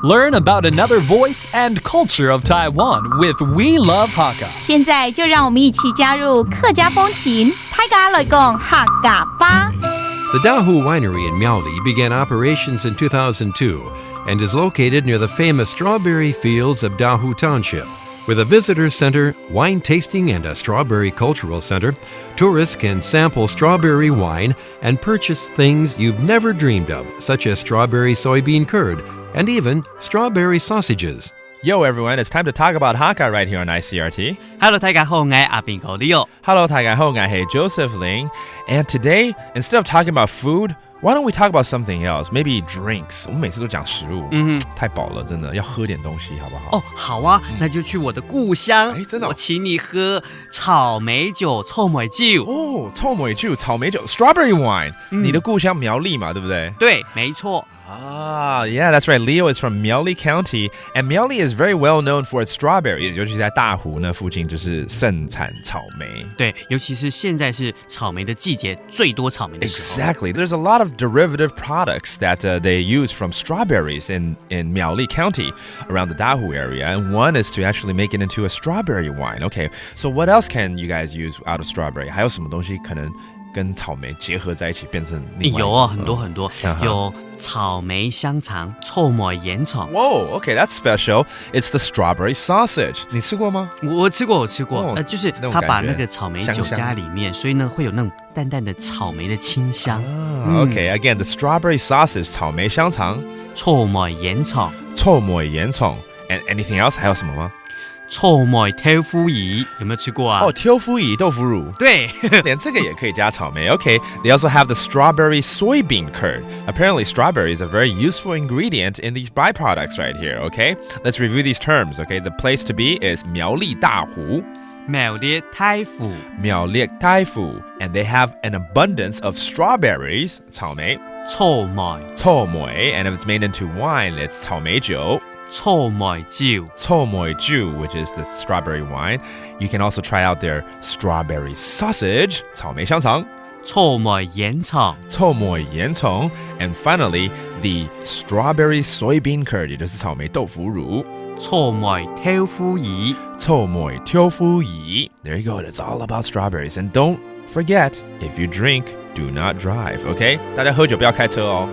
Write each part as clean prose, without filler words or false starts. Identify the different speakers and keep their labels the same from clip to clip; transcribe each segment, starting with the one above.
Speaker 1: Learn about another voice and culture of Taiwan with We Love Hakka.
Speaker 2: 现在就让我们一起加入客家风情，大家来讲客家吧。
Speaker 3: The Dahu Winery in Miaoli began operations in 2002 and is located near the famous strawberry fields of Dahu Township. With a visitor center, wine tasting, and a strawberry cultural center, tourists can sample strawberry wine and purchase things you've never dreamed of, such as strawberry soybean curd and even strawberry sausages.
Speaker 4: Yo, everyone, it's time to talk about Hakka right here on Icrt.
Speaker 5: Hello， 大家好，我係阿邊個 Leo。Hello,
Speaker 4: 大家好，我係 Joseph Ling. And today, instead of talking about food, why don't we talk about something else? Maybe drinks. 我们每次都讲食物，太饱了，真的要喝点东西，好不好？
Speaker 5: 哦，好啊，那就去我的故乡。
Speaker 4: 真的
Speaker 5: 我请你喝草莓酒、臭梅酒。
Speaker 4: 哦，臭梅酒、草莓酒 （strawberry wine）。你的故乡苗栗嘛，对不对？
Speaker 5: 对，没错。
Speaker 4: Yeah, that's right. Leo is from Miaoli County, and Miaoli is very well known for its strawberries. 尤其在大湖那附近，就是盛产草莓。
Speaker 5: 对，尤其是现在是草莓的季节，最多草莓的时候。
Speaker 4: Exactly. There's a lot of derivative products that they use from strawberries in Miaoli County around the Dahu area, and one is to actually make it into a strawberry wine. Okay, so what else can you guys use out of strawberry? 还有什么东西可能跟草莓结合在一起变成另外？
Speaker 5: 有哦，很多很多，有草莓香肠、臭梅盐肠。
Speaker 4: Whoa, okay, that's special. It's the strawberry sausage. 你吃过吗？
Speaker 5: 我吃过，就是他把那个
Speaker 4: 草
Speaker 5: 莓酒加里面，所以呢会有那种淡淡的草莓的清香。
Speaker 4: Okay, again, the strawberry sausage, 草莓香肠，
Speaker 5: 臭梅盐肠，
Speaker 4: 臭梅盐肠 ，and anything else？ 还有什么吗？
Speaker 5: 臭梅豆腐乳有没有吃过啊？
Speaker 4: 哦，豆腐乳，豆腐乳，
Speaker 5: 对，
Speaker 4: 连这个也可以加草莓。Okay, they also have the strawberry soybean curd. Apparently, strawberry is a very useful ingredient in these byproducts right here. Okay, let's review these terms. Okay, the place to be is 苗栗大湖。
Speaker 5: 苗栗太府，
Speaker 4: 苗栗太府 and they have an abundance of strawberries, 草莓，
Speaker 5: 臭梅，
Speaker 4: 臭梅 and if it's made into wine, it's 草莓酒。
Speaker 5: 臭梅酒，
Speaker 4: 臭梅酒 which is the strawberry wine. You can also try out their strawberry sausage, 草莓香肠。
Speaker 5: 臭梅盐腸，
Speaker 4: 臭梅盐腸 and finally, the strawberry soybean curd, 也就是草莓豆腐乳。
Speaker 5: 臭梅豆腐乳，
Speaker 4: 臭梅豆腐乳 There you go, it's all about strawberries. And don't forget, if you drink, do not drive, okay? 大家喝酒不要开车哦。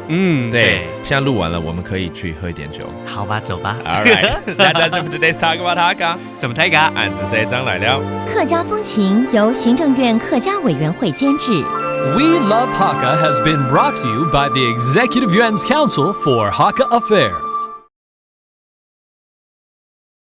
Speaker 4: 对，现在录完了，我们可以去喝一点酒。
Speaker 5: 好吧，走吧。
Speaker 4: All right, that does it for today's Talk About Hakka.
Speaker 5: 什么大家？
Speaker 4: 俺是谁张来了。
Speaker 2: 客家风情由行政院客家委员会监制。
Speaker 1: We Love Hakka has been brought to you by the Executive Yuan's Council for Hakka Affairs.